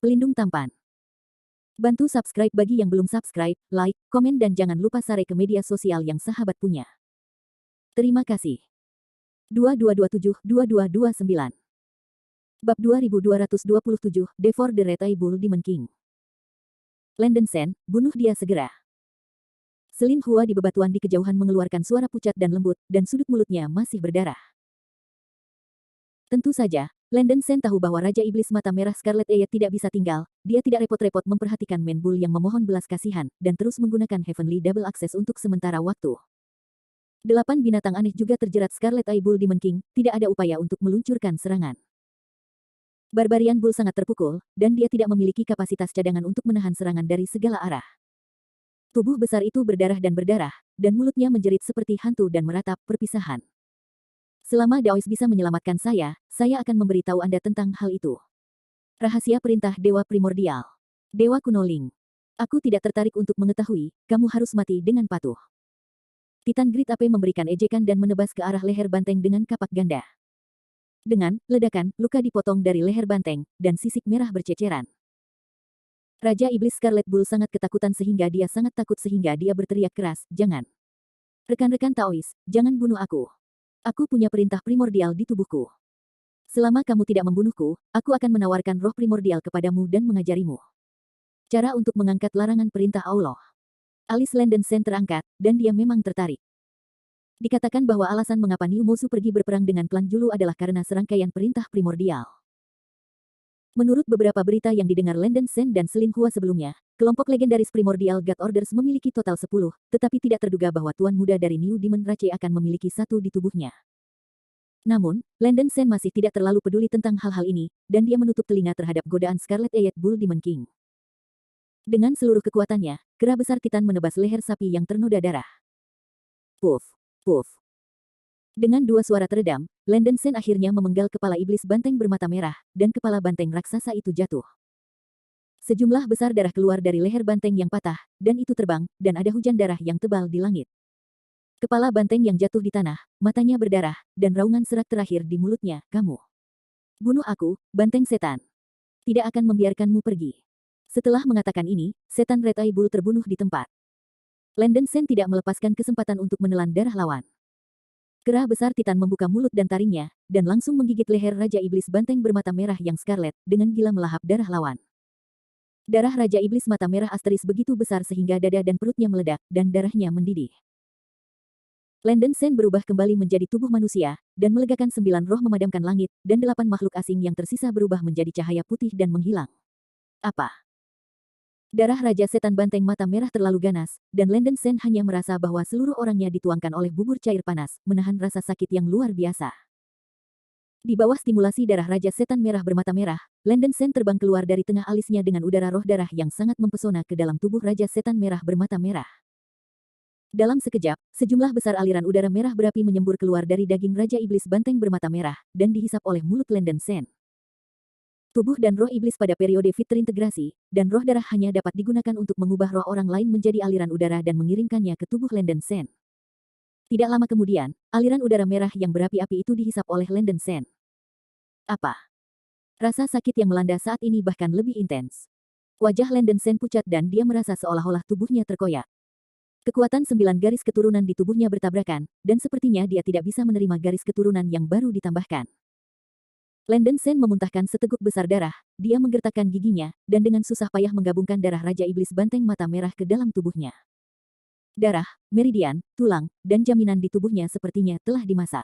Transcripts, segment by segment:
Pelindung tampan. Bantu subscribe bagi yang belum subscribe, like, komen dan jangan lupa share ke media sosial yang sahabat punya. Terima kasih. 2227-2229 Bab 2227, Devor the Red Eye Bull Demon King. Landen Sen, bunuh dia segera. Selin Hua di bebatuan di kejauhan mengeluarkan suara pucat dan lembut, dan sudut mulutnya masih berdarah. Tentu saja, Landen Sen tahu bahwa Raja Iblis Mata Merah Scarlet Ayat tidak bisa tinggal. Dia tidak repot-repot memperhatikan Man Bull yang memohon belas kasihan, dan terus menggunakan Heavenly Double Access untuk sementara waktu. 8 binatang aneh juga terjerat Scarlet Eye Bull Demon King, tidak ada upaya untuk meluncurkan serangan. Barbarian Bull sangat terpukul, dan dia tidak memiliki kapasitas cadangan untuk menahan serangan dari segala arah. Tubuh besar itu berdarah, dan mulutnya menjerit seperti hantu dan meratap perpisahan. Selama Daois bisa menyelamatkan saya akan memberitahu Anda tentang hal itu. Rahasia perintah Dewa Primordial. Dewa Kuno Ling. Aku tidak tertarik untuk mengetahui, kamu harus mati dengan patuh. Titan Great Ape memberikan ejekan dan menebas ke arah leher banteng dengan kapak ganda. Dengan ledakan, luka dipotong dari leher banteng, dan sisik merah berceceran. Raja Iblis Scarlet Bull sangat ketakutan sehingga dia berteriak keras, jangan. Rekan-rekan Taois, jangan bunuh aku. Aku punya perintah primordial di tubuhku. Selama kamu tidak membunuhku, aku akan menawarkan roh primordial kepadamu dan mengajarimu. Cara untuk mengangkat larangan perintah Allah. Alis Landen Sen terangkat, dan dia memang tertarik. Dikatakan bahwa alasan mengapa Niu Mosu pergi berperang dengan klan Julu adalah karena serangkaian perintah primordial. Menurut beberapa berita yang didengar Landen Sen dan Selin Hua sebelumnya, kelompok legendaris Primordial God Orders memiliki total 10, tetapi tidak terduga bahwa Tuan Muda dari New Demon Rache akan memiliki satu di tubuhnya. Namun, Landen Sen masih tidak terlalu peduli tentang hal-hal ini, dan dia menutup telinga terhadap godaan Scarlet Ayat Bull Demon King. Dengan seluruh kekuatannya, kera besar Titan menebas leher sapi yang ternoda darah. Puff, puff. Dengan dua suara teredam, Landen Sen akhirnya memenggal kepala iblis banteng bermata merah, dan kepala banteng raksasa itu jatuh. Sejumlah besar darah keluar dari leher banteng yang patah, dan itu terbang, dan ada hujan darah yang tebal di langit. Kepala banteng yang jatuh di tanah, matanya berdarah, dan raungan serak terakhir di mulutnya, kamu. Bunuh aku, banteng setan. Tidak akan membiarkanmu pergi. Setelah mengatakan ini, setan Red Eye Bull terbunuh di tempat. Landen Sen tidak melepaskan kesempatan untuk menelan darah lawan. Kera besar Titan membuka mulut dan taringnya, dan langsung menggigit leher Raja Iblis Banteng bermata merah yang scarlet, dengan gila melahap darah lawan. Darah Raja Iblis Mata Merah Asteris begitu besar sehingga dada dan perutnya meledak, dan darahnya mendidih. Landen Sen berubah kembali menjadi tubuh manusia, dan melegakan 9 roh memadamkan langit, dan 8 makhluk asing yang tersisa berubah menjadi cahaya putih dan menghilang. Apa? Darah Raja Setan Banteng Mata Merah terlalu ganas, dan Landen Sen hanya merasa bahwa seluruh orangnya dituangkan oleh bubur cair panas, menahan rasa sakit yang luar biasa. Di bawah stimulasi darah Raja Setan Merah bermata merah, Landen Sen terbang keluar dari tengah alisnya dengan udara roh darah yang sangat mempesona ke dalam tubuh Raja Setan Merah bermata merah. Dalam sekejap, sejumlah besar aliran udara merah berapi menyembur keluar dari daging Raja Iblis Banteng bermata merah, dan dihisap oleh mulut Landen Sen. Tubuh dan roh iblis pada periode fit terintegrasi, dan roh darah hanya dapat digunakan untuk mengubah roh orang lain menjadi aliran udara dan mengirimkannya ke tubuh Landen Sen. Tidak lama kemudian, aliran udara merah yang berapi-api itu dihisap oleh Landen Sen. Apa? Rasa sakit yang melanda saat ini bahkan lebih intens. Wajah Landen Sen pucat dan dia merasa seolah-olah tubuhnya terkoyak. Kekuatan 9 garis keturunan di tubuhnya bertabrakan, dan sepertinya dia tidak bisa menerima garis keturunan yang baru ditambahkan. Landen Sen memuntahkan seteguk besar darah, dia menggertakkan giginya, dan dengan susah payah menggabungkan darah Raja Iblis Banteng Mata Merah ke dalam tubuhnya. Darah, meridian, tulang, dan jaminan di tubuhnya sepertinya telah dimasak.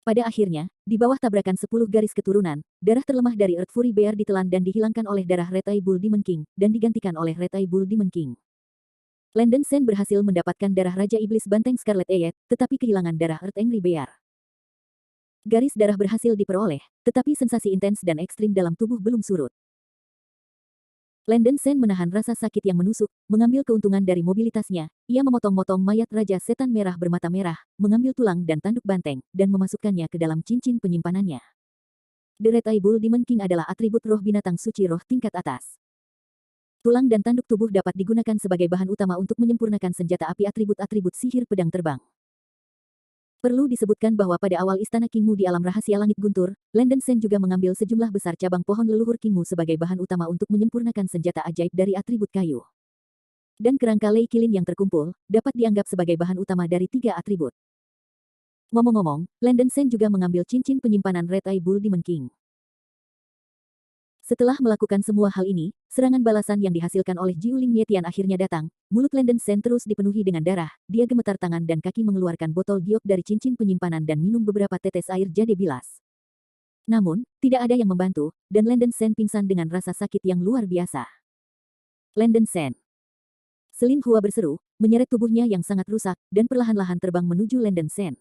Pada akhirnya, di bawah tabrakan 10 garis keturunan, darah terlemah dari Earth Fury Bear ditelan dan dihilangkan oleh darah Red Eye Bull Demon King, dan digantikan oleh Red Eye Bull Demon King. Landen Sen berhasil mendapatkan darah Raja Iblis Banteng Scarlet Ayat, tetapi kehilangan darah Earth Angry Bear. Garis darah berhasil diperoleh, tetapi sensasi intens dan ekstrim dalam tubuh belum surut. Landen Sen menahan rasa sakit yang menusuk, mengambil keuntungan dari mobilitasnya, ia memotong-motong mayat Raja Setan Merah bermata merah, mengambil tulang dan tanduk banteng, dan memasukkannya ke dalam cincin penyimpanannya. The Red Eye Bull Demon King adalah atribut roh binatang suci roh tingkat atas. Tulang dan tanduk tubuh dapat digunakan sebagai bahan utama untuk menyempurnakan senjata api atribut-atribut sihir pedang terbang. Perlu disebutkan bahwa pada awal istana Kingmu di alam rahasia langit guntur, Landen Sen juga mengambil sejumlah besar cabang pohon leluhur Kingmu sebagai bahan utama untuk menyempurnakan senjata ajaib dari atribut kayu. Dan kerangka Lei Kilin yang terkumpul, dapat dianggap sebagai bahan utama dari 3 atribut. Ngomong-ngomong, Landen Sen juga mengambil cincin penyimpanan Red Eye Bull Demon King. Setelah melakukan semua hal ini, serangan balasan yang dihasilkan oleh Jiuling Yetian akhirnya datang. Mulut Landen Sen terus dipenuhi dengan darah, dia gemetar tangan dan kaki mengeluarkan botol giok dari cincin penyimpanan dan minum beberapa tetes air jade bilas. Namun, tidak ada yang membantu, dan Landen Sen pingsan dengan rasa sakit yang luar biasa. Landen Sen. Selin Hua berseru, menyeret tubuhnya yang sangat rusak, dan perlahan-lahan terbang menuju Landen Sen.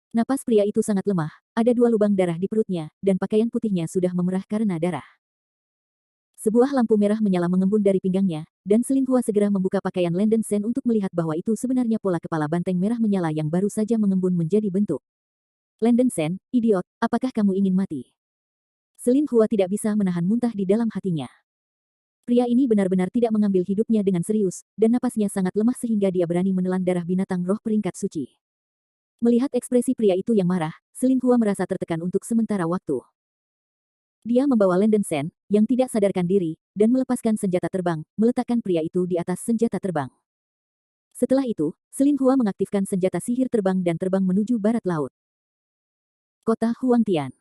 Napas pria itu sangat lemah, ada 2 lubang darah di perutnya, dan pakaian putihnya sudah memerah karena darah. Sebuah lampu merah menyala mengembun dari pinggangnya, dan Selin Hua segera membuka pakaian Landen Sen untuk melihat bahwa itu sebenarnya pola kepala banteng merah menyala yang baru saja mengembun menjadi bentuk. Landen Sen, idiot, apakah kamu ingin mati? Selin Hua tidak bisa menahan muntah di dalam hatinya. Pria ini benar-benar tidak mengambil hidupnya dengan serius, dan napasnya sangat lemah sehingga dia berani menelan darah binatang roh peringkat suci. Melihat ekspresi pria itu yang marah, Selin Hua merasa tertekan untuk sementara waktu. Dia membawa Landen Sen, yang tidak sadarkan diri, dan melepaskan senjata terbang, meletakkan pria itu di atas senjata terbang. Setelah itu, Selin Hua mengaktifkan senjata sihir terbang dan terbang menuju barat laut. Kota Huangtian.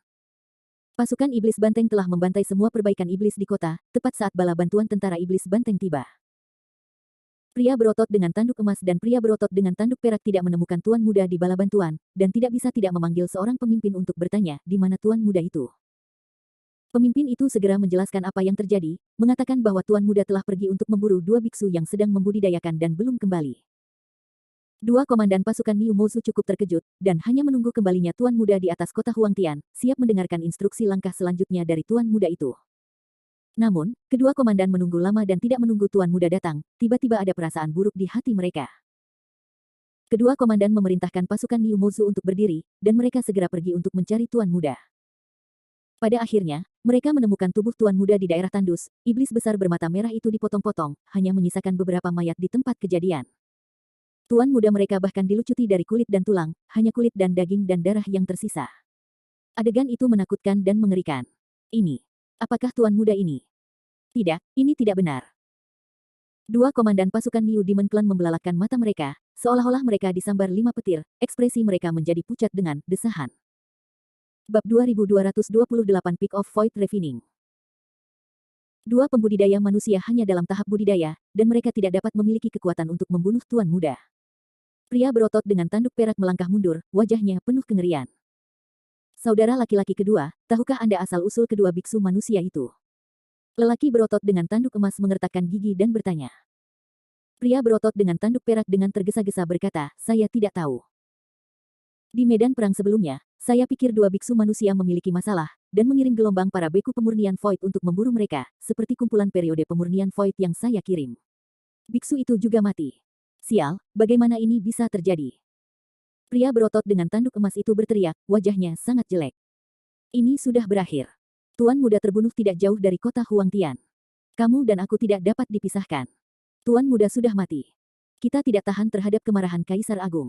Pasukan Iblis Banteng telah membantai semua perbaikan iblis di kota, tepat saat bala bantuan tentara Iblis Banteng tiba. Pria berotot dengan tanduk emas dan pria berotot dengan tanduk perak tidak menemukan tuan muda di bala bantuan, dan tidak bisa tidak memanggil seorang pemimpin untuk bertanya, di mana tuan muda itu. Pemimpin itu segera menjelaskan apa yang terjadi, mengatakan bahwa tuan muda telah pergi untuk memburu 2 biksu yang sedang membudidayakan dan belum kembali. 2 komandan pasukan Niu Mozu cukup terkejut, dan hanya menunggu kembalinya tuan muda di atas kota Huangtian, siap mendengarkan instruksi langkah selanjutnya dari tuan muda itu. Namun, kedua komandan menunggu lama dan tidak menunggu tuan muda datang, tiba-tiba ada perasaan buruk di hati mereka. Kedua komandan memerintahkan pasukan Niu Mozu untuk berdiri, dan mereka segera pergi untuk mencari tuan muda. Pada akhirnya, mereka menemukan tubuh tuan muda di daerah tandus, iblis besar bermata merah itu dipotong-potong, hanya menyisakan beberapa mayat di tempat kejadian. Tuan muda mereka bahkan dilucuti dari kulit dan tulang, hanya kulit dan daging dan darah yang tersisa. Adegan itu menakutkan dan mengerikan. Ini, apakah tuan muda ini? Tidak, ini tidak benar. 2 komandan pasukan Niu Demon Clan membelalakkan mata mereka, seolah-olah mereka disambar 5 petir, ekspresi mereka menjadi pucat dengan desahan. Bab 2228 Peak of Void Refining. 2 pembudidaya manusia hanya dalam tahap budidaya, dan mereka tidak dapat memiliki kekuatan untuk membunuh tuan muda. Pria berotot dengan tanduk perak melangkah mundur, wajahnya penuh kengerian. Saudara laki-laki kedua, tahukah Anda asal-usul kedua biksu manusia itu? Lelaki berotot dengan tanduk emas mengertakkan gigi dan bertanya. Pria berotot dengan tanduk perak dengan tergesa-gesa berkata, saya tidak tahu. Di medan perang sebelumnya, saya pikir 2 biksu manusia memiliki masalah, dan mengirim gelombang para beku pemurnian Void untuk memburu mereka, seperti kumpulan periode pemurnian Void yang saya kirim. Biksu itu juga mati. Sial, bagaimana ini bisa terjadi? Pria berotot dengan tanduk emas itu berteriak, wajahnya sangat jelek. Ini sudah berakhir. Tuan muda terbunuh tidak jauh dari kota Huangtian. Kamu dan aku tidak dapat dipisahkan. Tuan muda sudah mati. Kita tidak tahan terhadap kemarahan Kaisar Agung.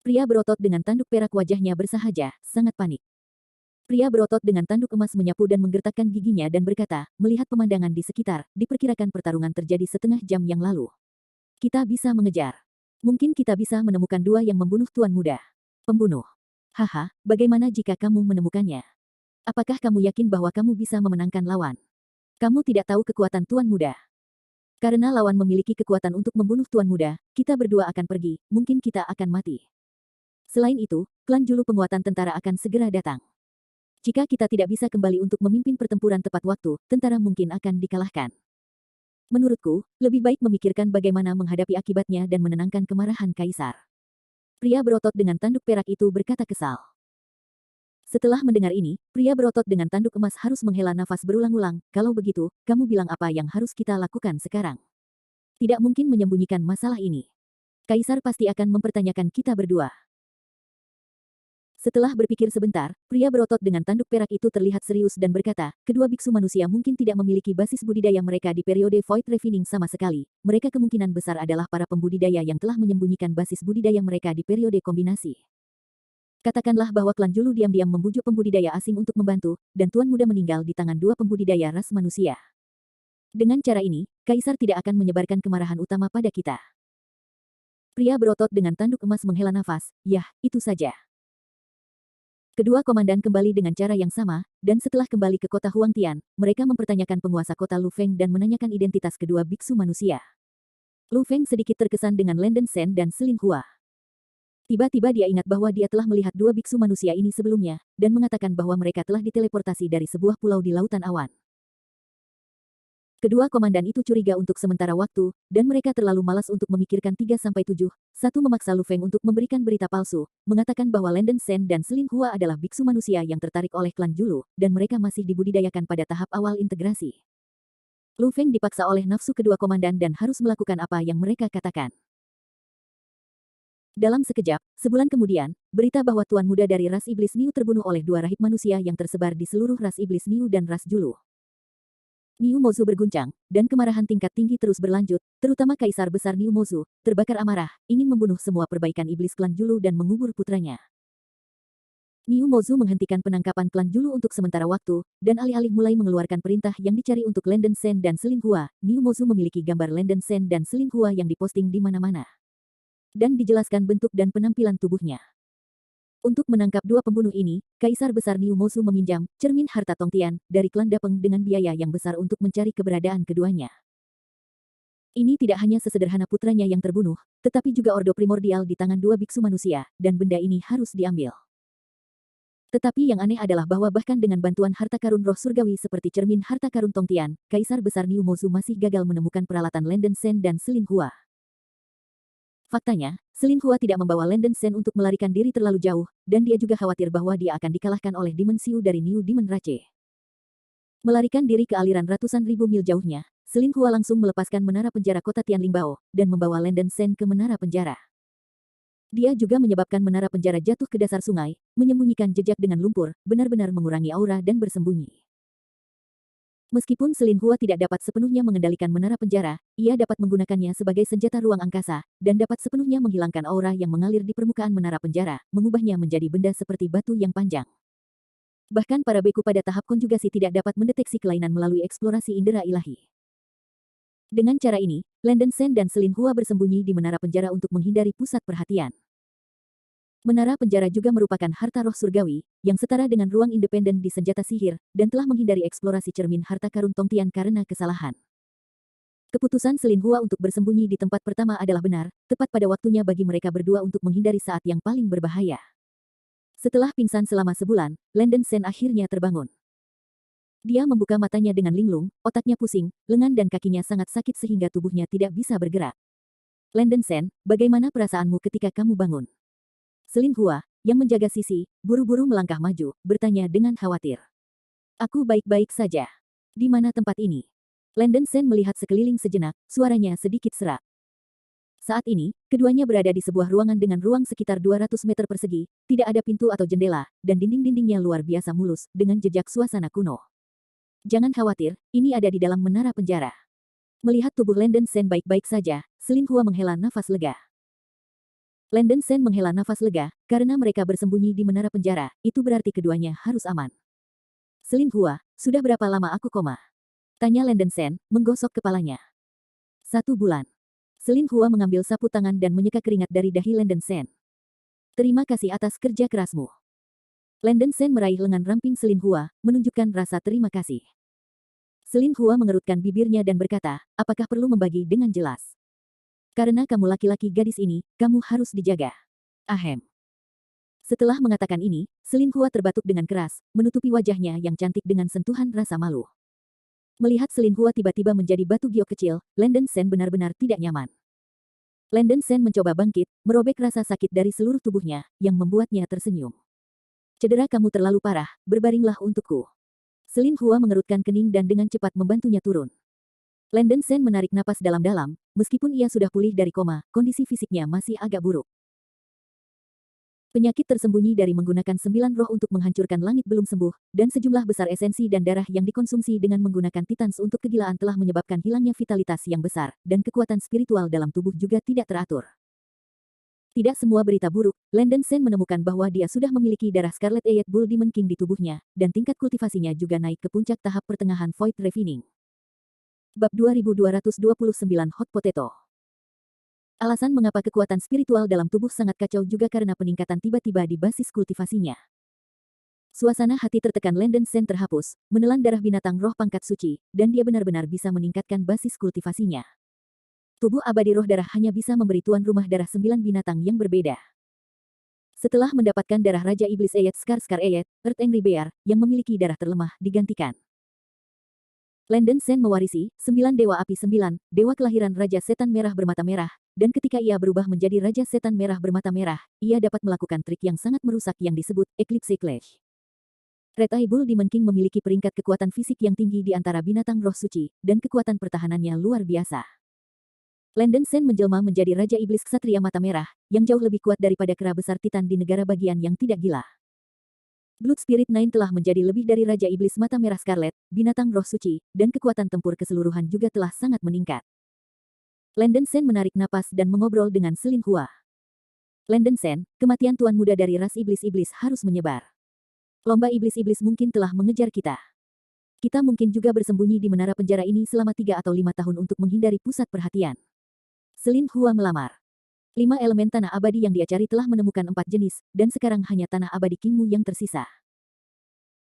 Pria berotot dengan tanduk perak wajahnya bersahaja, sangat panik. Pria berotot dengan tanduk emas menyapu dan menggertakkan giginya dan berkata, melihat pemandangan di sekitar, diperkirakan pertarungan terjadi setengah jam yang lalu. Kita bisa mengejar. Mungkin kita bisa menemukan 2 yang membunuh tuan muda. Pembunuh. Haha, bagaimana jika kamu menemukannya? Apakah kamu yakin bahwa kamu bisa memenangkan lawan? Kamu tidak tahu kekuatan tuan muda. Karena lawan memiliki kekuatan untuk membunuh tuan muda, kita berdua akan pergi, mungkin kita akan mati. Selain itu, klan Julu penguatan tentara akan segera datang. Jika kita tidak bisa kembali untuk memimpin pertempuran tepat waktu, tentara mungkin akan dikalahkan. Menurutku, lebih baik memikirkan bagaimana menghadapi akibatnya dan menenangkan kemarahan Kaisar. Pria berotot dengan tanduk perak itu berkata kesal. Setelah mendengar ini, pria berotot dengan tanduk emas harus menghela nafas berulang-ulang, kalau begitu, kamu bilang apa yang harus kita lakukan sekarang? Tidak mungkin menyembunyikan masalah ini. Kaisar pasti akan mempertanyakan kita berdua. Setelah berpikir sebentar, pria berotot dengan tanduk perak itu terlihat serius dan berkata, kedua biksu manusia mungkin tidak memiliki basis budidaya mereka di periode Void Refining sama sekali. Mereka kemungkinan besar adalah para pembudidaya yang telah menyembunyikan basis budidaya mereka di periode kombinasi. Katakanlah bahwa klan Julu diam-diam membujuk pembudidaya asing untuk membantu, dan Tuan Muda meninggal di tangan dua pembudidaya ras manusia. Dengan cara ini, Kaisar tidak akan menyebarkan kemarahan utama pada kita. Pria berotot dengan tanduk emas menghela nafas, yah, itu saja. Kedua komandan kembali dengan cara yang sama, dan setelah kembali ke kota Huangtian, mereka mempertanyakan penguasa kota Lu Feng dan menanyakan identitas kedua biksu manusia. Lu Feng sedikit terkesan dengan Landen Sen dan Selin Hua. Tiba-tiba dia ingat bahwa dia telah melihat dua biksu manusia ini sebelumnya, dan mengatakan bahwa mereka telah diteleportasi dari sebuah pulau di lautan awan. Kedua komandan itu curiga untuk sementara waktu, dan mereka terlalu malas untuk memikirkan 3-7. Satu memaksa Lu Feng untuk memberikan berita palsu, mengatakan bahwa Landen Sen dan Selin Hua adalah biksu manusia yang tertarik oleh klan Julu, dan mereka masih dibudidayakan pada tahap awal integrasi. Lu Feng dipaksa oleh nafsu kedua komandan dan harus melakukan apa yang mereka katakan. Dalam sekejap, sebulan kemudian, berita bahwa Tuan Muda dari ras Iblis Niu terbunuh oleh dua rahib manusia yang tersebar di seluruh ras Iblis Niu dan ras Julu. Niu Mozu berguncang, dan kemarahan tingkat tinggi terus berlanjut, terutama Kaisar Besar Niu Mozu, terbakar amarah, ingin membunuh semua perbaikan iblis klan Julu dan mengubur putranya. Niu Mozu menghentikan penangkapan klan Julu untuk sementara waktu, dan alih-alih mulai mengeluarkan perintah yang dicari untuk Landen Sen dan Selin Hua, Niu Mozu memiliki gambar Landen Sen dan Selin Hua yang diposting di mana-mana. Dan dijelaskan bentuk dan penampilan tubuhnya. Untuk menangkap dua pembunuh ini, Kaisar Besar Niu Mozu meminjam cermin harta Tongtian dari klan Dapeng dengan biaya yang besar untuk mencari keberadaan keduanya. Ini tidak hanya sesederhana putranya yang terbunuh, tetapi juga ordo primordial di tangan dua biksu manusia, dan benda ini harus diambil. Tetapi yang aneh adalah bahwa bahkan dengan bantuan harta karun roh surgawi seperti cermin harta karun Tongtian, Kaisar Besar Niu Mozu masih gagal menemukan peralatan Landen Sen dan Selin Hua. Faktanya, Selin Hua tidak membawa Landen Sen untuk melarikan diri terlalu jauh, dan dia juga khawatir bahwa dia akan dikalahkan oleh Dimensiu dari New Demon Rache. Melarikan diri ke aliran ratusan ribu mil jauhnya, Selin Hua langsung melepaskan menara penjara kota Tianlingbao, dan membawa Landen Sen ke menara penjara. Dia juga menyebabkan menara penjara jatuh ke dasar sungai, menyembunyikan jejak dengan lumpur, benar-benar mengurangi aura dan bersembunyi. Meskipun Selin Hua tidak dapat sepenuhnya mengendalikan menara penjara, ia dapat menggunakannya sebagai senjata ruang angkasa, dan dapat sepenuhnya menghilangkan aura yang mengalir di permukaan menara penjara, mengubahnya menjadi benda seperti batu yang panjang. Bahkan para beku pada tahap konjugasi tidak dapat mendeteksi kelainan melalui eksplorasi indera ilahi. Dengan cara ini, Landen Sen dan Selin Hua bersembunyi di menara penjara untuk menghindari pusat perhatian. Menara penjara juga merupakan harta roh surgawi, yang setara dengan ruang independen di senjata sihir, dan telah menghindari eksplorasi cermin harta karun Tongtian karena kesalahan. Keputusan Selin Hua untuk bersembunyi di tempat pertama adalah benar, tepat pada waktunya bagi mereka berdua untuk menghindari saat yang paling berbahaya. Setelah pingsan selama sebulan, Landen Sen akhirnya terbangun. Dia membuka matanya dengan linglung, otaknya pusing, lengan dan kakinya sangat sakit sehingga tubuhnya tidak bisa bergerak. Landen Sen, bagaimana perasaanmu ketika kamu bangun? Selin Hua, yang menjaga Sisi, buru-buru melangkah maju, bertanya dengan khawatir. Aku baik-baik saja. Di mana tempat ini? Landen Sen melihat sekeliling sejenak, suaranya sedikit serak. Saat ini, keduanya berada di sebuah ruangan dengan ruang sekitar 200 meter persegi, tidak ada pintu atau jendela, dan dinding-dindingnya luar biasa mulus, dengan jejak suasana kuno. Jangan khawatir, ini ada di dalam menara penjara. Melihat tubuh Landen Sen baik-baik saja, Selin Hua menghela nafas lega. Landen Sen menghela nafas lega, karena mereka bersembunyi di menara penjara, itu berarti keduanya harus aman. Selin Hua, sudah berapa lama aku koma? Tanya Landen Sen, menggosok kepalanya. 1 bulan. Selin Hua mengambil sapu tangan dan menyeka keringat dari dahi Landen Sen. Terima kasih atas kerja kerasmu. Landen Sen meraih lengan ramping Selin Hua, menunjukkan rasa terima kasih. Selin Hua mengerutkan bibirnya dan berkata, apakah perlu membagi dengan jelas? Karena kamu laki-laki gadis ini, kamu harus dijaga. Ahem. Setelah mengatakan ini, Selin Hua terbatuk dengan keras, menutupi wajahnya yang cantik dengan sentuhan rasa malu. Melihat Selin Hua tiba-tiba menjadi batu giok kecil, Landen Sen benar-benar tidak nyaman. Landen Sen mencoba bangkit, merobek rasa sakit dari seluruh tubuhnya, yang membuatnya tersenyum. Cedera kamu terlalu parah, berbaringlah untukku. Selin Hua mengerutkan kening dan dengan cepat membantunya turun. Landen Sen menarik napas dalam-dalam, meskipun ia sudah pulih dari koma, kondisi fisiknya masih agak buruk. Penyakit tersembunyi dari menggunakan 9 roh untuk menghancurkan langit belum sembuh, dan sejumlah besar esensi dan darah yang dikonsumsi dengan menggunakan titans untuk kegilaan telah menyebabkan hilangnya vitalitas yang besar, dan kekuatan spiritual dalam tubuh juga tidak teratur. Tidak semua berita buruk, Landon Sen menemukan bahwa dia sudah memiliki darah Scarlet-Eyed Bull Demon King di tubuhnya, dan tingkat kultivasinya juga naik ke puncak tahap pertengahan Void Refining. Bab 2229 Hot Potato. Alasan mengapa kekuatan spiritual dalam tubuh sangat kacau juga karena peningkatan tiba-tiba di basis kultivasinya. Suasana hati tertekan Landon Sen terhapus, menelan darah binatang roh pangkat suci, dan dia benar-benar bisa meningkatkan basis kultivasinya. Tubuh abadi roh darah hanya bisa memberi tuan rumah darah 9 binatang yang berbeda. Setelah mendapatkan darah Raja Iblis Eyed Scar Eyed, Earth Angry Bear, yang memiliki darah terlemah, digantikan. Landon Sen mewarisi 9 Dewa Api 9, Dewa kelahiran Raja Setan Merah bermata merah, dan ketika ia berubah menjadi Raja Setan Merah bermata merah, ia dapat melakukan trik yang sangat merusak yang disebut Eclipse Clash. Red Eye Bull Demon King memiliki peringkat kekuatan fisik yang tinggi di antara binatang roh suci, dan kekuatan pertahanannya luar biasa. Landon Sen menjelma menjadi Raja Iblis Ksatria Mata Merah, yang jauh lebih kuat daripada kera besar Titan di negara bagian yang tidak gila. Blood Spirit Nine telah menjadi lebih dari Raja Iblis Mata Merah Scarlet, binatang roh suci, dan kekuatan tempur keseluruhan juga telah sangat meningkat. Landon Sen menarik napas dan mengobrol dengan Selin Hua. Landon Sen, kematian tuan muda dari ras iblis-iblis harus menyebar. Lomba iblis-iblis mungkin telah mengejar kita. Kita mungkin juga bersembunyi di menara penjara ini selama 3 atau 5 tahun untuk menghindari pusat perhatian. Selin Hua melamar. 5 elemen tanah abadi yang dia cari telah menemukan 4 jenis, dan sekarang hanya tanah abadi Kingmu yang tersisa.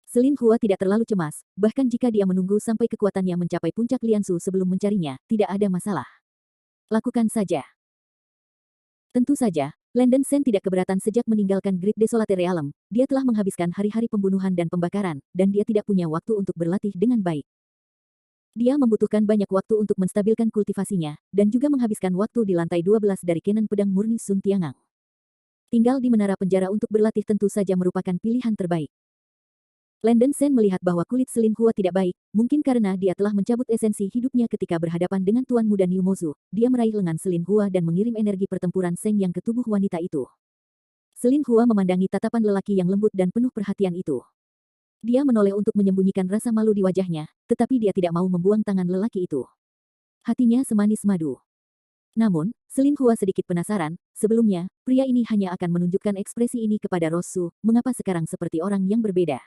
Selin Hua tidak terlalu cemas, bahkan jika dia menunggu sampai kekuatannya mencapai puncak Liansu sebelum mencarinya, tidak ada masalah. Lakukan saja. Tentu saja, Landon Sen tidak keberatan sejak meninggalkan Great Desolate Realm, dia telah menghabiskan hari-hari pembunuhan dan pembakaran, dan dia tidak punya waktu untuk berlatih dengan baik. Dia membutuhkan banyak waktu untuk menstabilkan kultivasinya, dan juga menghabiskan waktu di lantai 12 dari Kenan Pedang Murni Sun Tiangang. Tinggal di menara penjara untuk berlatih tentu saja merupakan pilihan terbaik. Landon Sen melihat bahwa kulit Selin Hua tidak baik, mungkin karena dia telah mencabut esensi hidupnya ketika berhadapan dengan Tuan Muda Niu Mozu. Dia meraih lengan Selin Hua dan mengirim energi pertempuran Seng yang ke tubuh wanita itu. Selin Hua memandangi tatapan lelaki yang lembut dan penuh perhatian itu. Dia menoleh untuk menyembunyikan rasa malu di wajahnya, tetapi dia tidak mau membuang tangan lelaki itu. Hatinya semanis madu. Namun, Selin Hua sedikit penasaran, sebelumnya, pria ini hanya akan menunjukkan ekspresi ini kepada Rosu, mengapa sekarang seperti orang yang berbeda.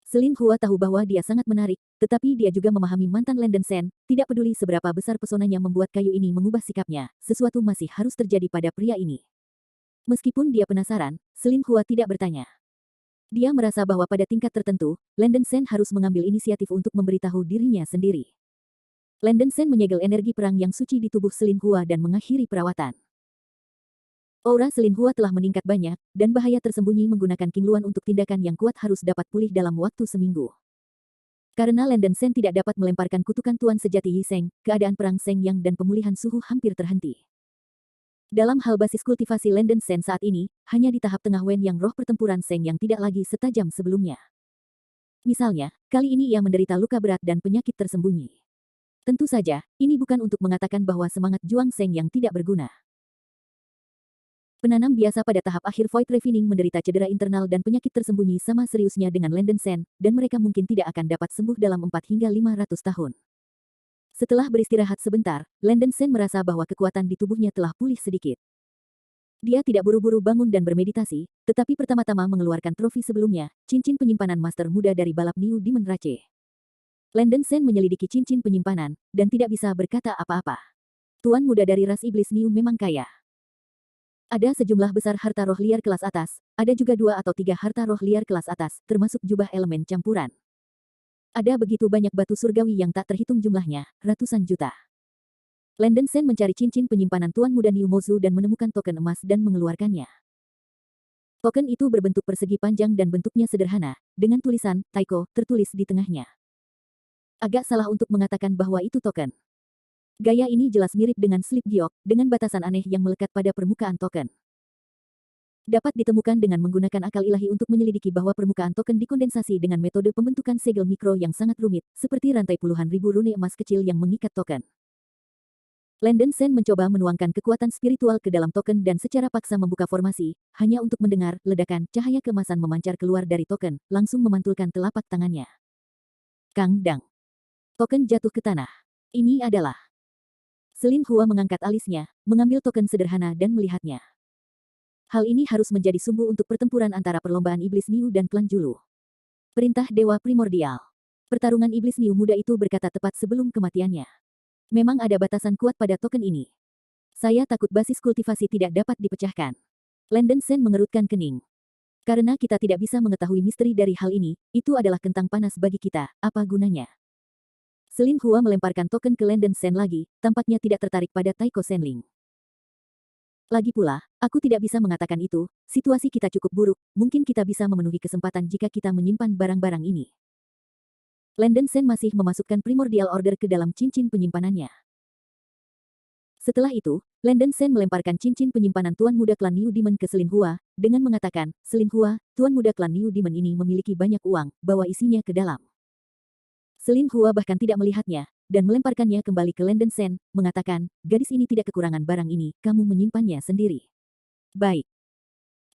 Selin Hua tahu bahwa dia sangat menarik, tetapi dia juga memahami mantan Landon Sen, tidak peduli seberapa besar pesonanya membuat kayu ini mengubah sikapnya, sesuatu masih harus terjadi pada pria ini. Meskipun dia penasaran, Selin Hua tidak bertanya. Dia merasa bahwa pada tingkat tertentu, Landon Sen harus mengambil inisiatif untuk memberitahu dirinya sendiri. Landon Sen menyegel energi perang yang suci di tubuh Selin Hua dan mengakhiri perawatan. Aura Selin Hua telah meningkat banyak, dan bahaya tersembunyi menggunakan King Luan untuk tindakan yang kuat harus dapat pulih dalam waktu seminggu. Karena Landon Sen tidak dapat melemparkan kutukan Tuan Sejati Yi Seng, keadaan perang Seng Yang dan pemulihan suhu hampir terhenti. Dalam hal basis kultivasi Landon Sen saat ini, hanya di tahap tengah Wen yang roh pertempuran Seng yang tidak lagi setajam sebelumnya. Misalnya, kali ini ia menderita luka berat dan penyakit tersembunyi. Tentu saja, ini bukan untuk mengatakan bahwa semangat juang Seng yang tidak berguna. Penanam biasa pada tahap akhir Void Refining menderita cedera internal dan penyakit tersembunyi sama seriusnya dengan Landon Sen, dan mereka mungkin tidak akan dapat sembuh dalam 4 hingga 500 tahun. Setelah beristirahat sebentar, Landon Sen merasa bahwa kekuatan di tubuhnya telah pulih sedikit. Dia tidak buru-buru bangun dan bermeditasi, tetapi pertama-tama mengeluarkan trofi sebelumnya, cincin penyimpanan Master Muda dari balap Niu Demon Rache. Landon Sen menyelidiki cincin penyimpanan, dan tidak bisa berkata apa-apa. Tuan muda dari ras iblis Niu memang kaya. Ada sejumlah besar harta roh liar kelas atas, ada juga 2 atau 3 harta roh liar kelas atas, termasuk jubah elemen campuran. Ada begitu banyak batu surgawi yang tak terhitung jumlahnya, ratusan juta. Landon Sen mencari cincin penyimpanan Tuan Muda Niu Mozu dan menemukan token emas dan mengeluarkannya. Token itu berbentuk persegi panjang dan bentuknya sederhana, dengan tulisan Taiko tertulis di tengahnya. Agak salah untuk mengatakan bahwa itu token. Gaya ini jelas mirip dengan slip giok, dengan batasan aneh yang melekat pada permukaan token. Dapat ditemukan dengan menggunakan akal ilahi untuk menyelidiki bahwa permukaan token dikondensasi dengan metode pembentukan segel mikro yang sangat rumit, seperti rantai puluhan ribu rune emas kecil yang mengikat token. Landon Sen mencoba menuangkan kekuatan spiritual ke dalam token dan secara paksa membuka formasi, hanya untuk mendengar ledakan cahaya keemasan memancar keluar dari token, langsung memantulkan telapak tangannya. Kang Dang. Token jatuh ke tanah. Ini adalah Selin Hua mengangkat alisnya, mengambil token sederhana dan melihatnya. Hal ini harus menjadi sumbu untuk pertempuran antara perlombaan iblis Niu dan klan Julu. Perintah Dewa Primordial. Pertarungan iblis Niu muda itu berkata tepat sebelum kematiannya. Memang ada batasan kuat pada token ini. Saya takut basis kultivasi tidak dapat dipecahkan. Landen Sen mengerutkan kening. Karena kita tidak bisa mengetahui misteri dari hal ini, itu adalah kentang panas bagi kita, apa gunanya? Selin Hua melemparkan token ke Landen Sen lagi, tampaknya tidak tertarik pada Taiko Senling. Lagi pula, aku tidak bisa mengatakan itu, situasi kita cukup buruk, mungkin kita bisa memenuhi kesempatan jika kita menyimpan barang-barang ini. Landen Sen masih memasukkan Primordial Order ke dalam cincin penyimpanannya. Setelah itu, Landen Sen melemparkan cincin penyimpanan Tuan Muda Klan Niu Demon ke Selin Hua, dengan mengatakan, Selin Hua, Tuan Muda Klan Niu Demon ini memiliki banyak uang, bawa isinya ke dalam. Selin Hua bahkan tidak melihatnya, dan melemparkannya kembali ke Landen Sen, mengatakan, gadis ini tidak kekurangan barang ini, kamu menyimpannya sendiri. Baik.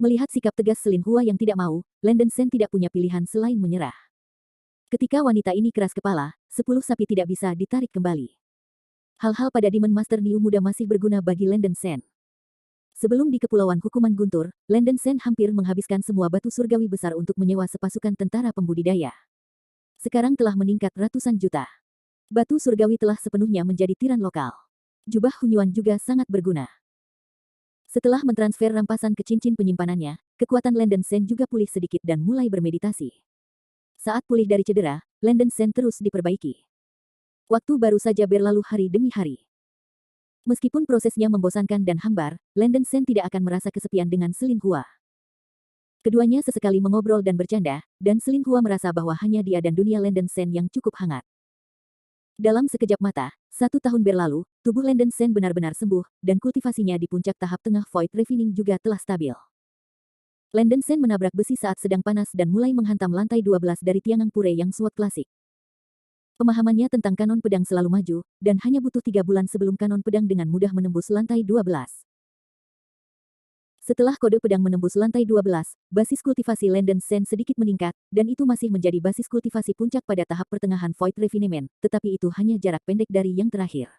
Melihat sikap tegas Selin Hua yang tidak mau, Landen Sen tidak punya pilihan selain menyerah. Ketika wanita ini keras kepala, 10 sapi tidak bisa ditarik kembali. Hal-hal pada Demon Master Niu muda masih berguna bagi Landen Sen. Sebelum di Kepulauan Hukuman Guntur, Landen Sen hampir menghabiskan semua batu surgawi besar untuk menyewa sepasukan tentara pembudidaya. Sekarang telah meningkat ratusan juta. Batu surgawi telah sepenuhnya menjadi tiran lokal. Jubah Hunyuan juga sangat berguna. Setelah mentransfer rampasan ke cincin penyimpanannya, kekuatan Landen Sen juga pulih sedikit dan mulai bermeditasi. Saat pulih dari cedera, Landen Sen terus diperbaiki. Waktu baru saja berlalu hari demi hari. Meskipun prosesnya membosankan dan hambar, Landen Sen tidak akan merasa kesepian dengan Selin Hua. Keduanya sesekali mengobrol dan bercanda, dan Selin Hua merasa bahwa hanya dia dan dunia Landen Sen yang cukup hangat. Dalam sekejap mata, 1 tahun berlalu, tubuh Landen Sen benar-benar sembuh, dan kultivasinya di puncak tahap tengah Void Refining juga telah stabil. Landen Sen menabrak besi saat sedang panas dan mulai menghantam lantai 12 dari Tiangang Pure yang SWOT klasik. Pemahamannya tentang kanon pedang selalu maju, dan hanya butuh 3 bulan sebelum kanon pedang dengan mudah menembus lantai 12. Setelah kode pedang menembus lantai 12, basis kultivasi Landen Sen sedikit meningkat, dan itu masih menjadi basis kultivasi puncak pada tahap pertengahan Void Refinement, tetapi itu hanya jarak pendek dari yang terakhir.